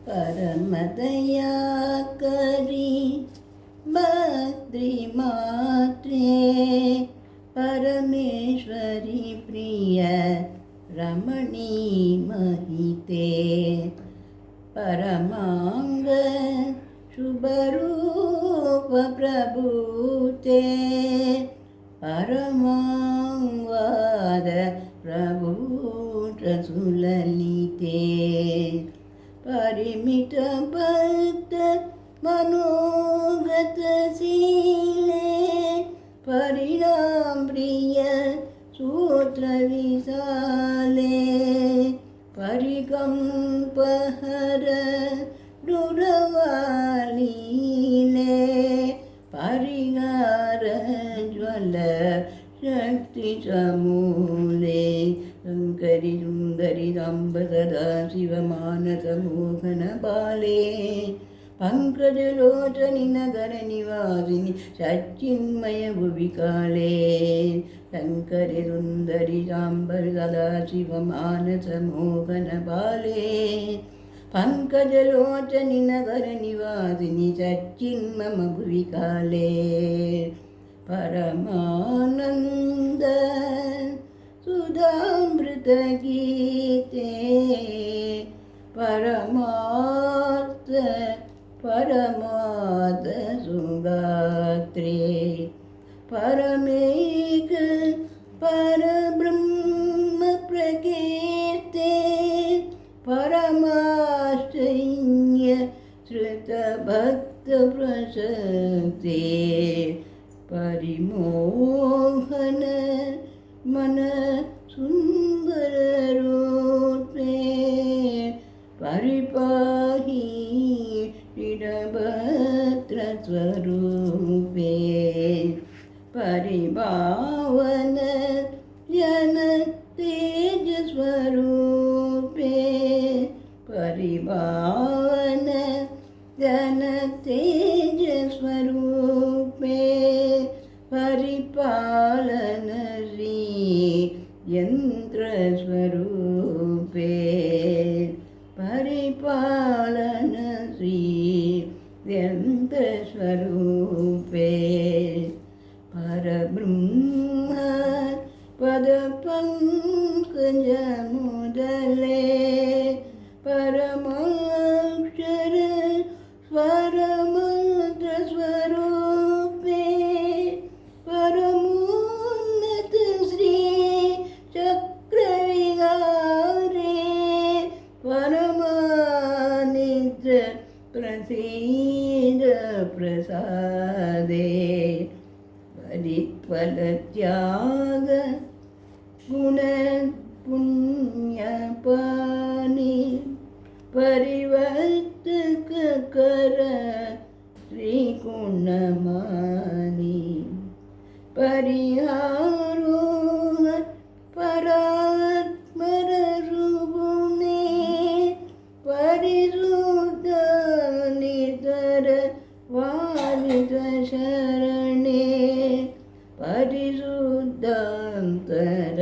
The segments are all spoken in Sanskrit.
परमदयाकरी भद्री मात्रे परमेश्वरी प्रिय रमणी महिते परमांग शुभरूप प्रभूते परमांगवाद प्रभूत सुललिते परिमित भक्त मनोगत शीले परिणाम प्रिय सूत्र विशाले परिकंपहर दुरवालीले परिहार ज्वल शक्ति समूले शंकरी सुंदरी अम्ब सदा शिव मानस मोहन बाले पंकजलोचनी नगर निवासिनी सच्चिन्मय भुविकाले शंकरी सुंदरी अम्ब सदा शिव मानस मोहन बाले पंकजलोचनी नगर निवासिनी सच्चिन्मय भुविकाले परमानंद सुधामृत गीते परमार्थ परमाद सुगात्रे परमेक परब्रह्म प्रकीर्ते परमाश्चर्य श्रुत भक्त प्रशस्ते परिमोहन मन सुंदर रूपे परिपाहि दृढभद्र स्वरूपे परिभावन जन तेज स्वरूपे परिभावन जन तेज स्वरूपे परिपालन श्री यंत्र स्वरूपे परिपालन श्री यंत्र स्वरूपे परब्रह्म पद पंकज मुदले परमाक्षर स्वरमंत्र स्वरूपे परमोन्नत श्री चक्र विहारे परमानिद्र प्रसीद प्रसादे परित्वल त्याग गुण पुण्य पानी परिवर्तक कर श्री गुणमानी परिहारो परात्पर रूपुने परिशुद्ध नितर वारित शरणे परिशुद्धांतर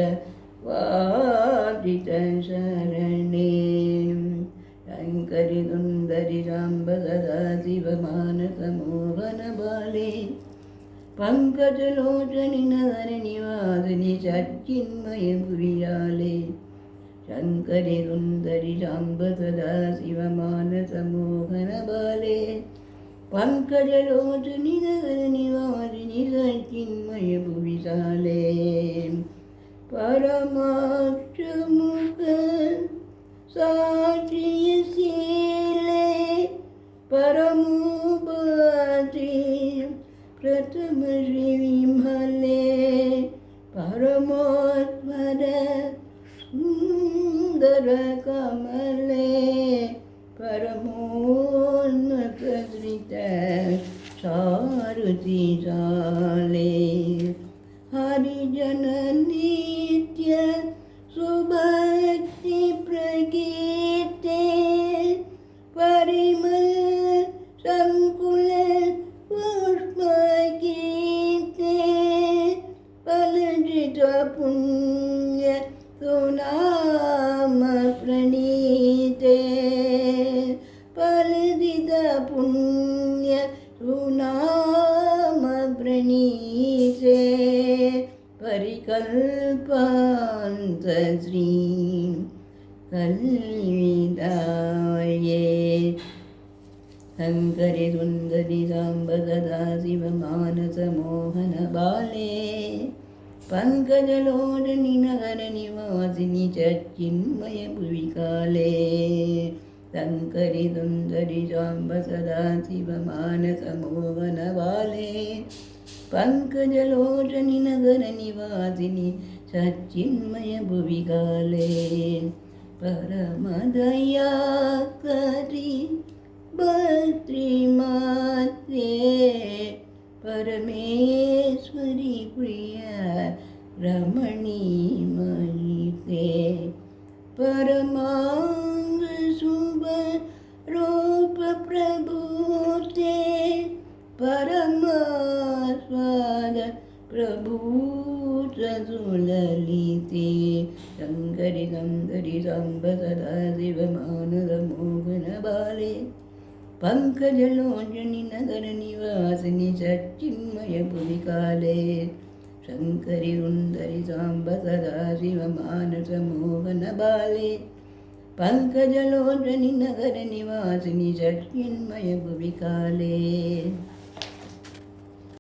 वारित शरणे शंकरी सुंदरी साम्ब सदा शिव मानस मोहन बाले पंकजलोचनी नगर निवासिनी सच्चिन्मय भुवियाले शंकरी सुंदरी साम्ब सदा शिव मानस मोहन बाले पंकजलोचनी नगर निवासिनी सच्चिन्मय भुविशाले परमाक्ष मुख साक्षीशीले परमोपति प्रथम श्री विमले परमोत्तर सुंदर कमले परमोन्नत श्रित सारथी जाले हरिजन नित्य सुभक्ति प्रकीर्ते परिमल संकुल पुष्पकीर्ते फलजित पुण्य सुनाम प्रणीते फलदित पुण्य सुनाम प्रणीते परिकल्पान्त श्रीं कल्विदाये शङ्करि सुन्दरि साम्ब सदा शिव मानस मोहन बाले पङ्कजलोचनि नगर निवासिनि चिन्मय भुवि काले शङ्करि सुन्दरि साम्ब सदा शिव मानस मोहन बाले पङ्कजलोचनि नगर निवासिनि सच्चिन्मय भुवि काले परमदयाकरि भद्रिमाते परमेश्वरी प्रिया रमणीमयीते परमांग शुभ रूप प्रभुते परमास्वाद प्रभूत सुललिते शङ्करि सुन्दरि साम्ब सदा शिव मानस मोहन बाले पङ्कजलोचनि नगर निवासिनि सच्चिन्मय भुवि काले शङ्करि सुन्दरि साम्ब सदा शिव मानस मोहन बाले पङ्कजलोचनि नगर निवासिनि सच्चिन्मय भुवि काले।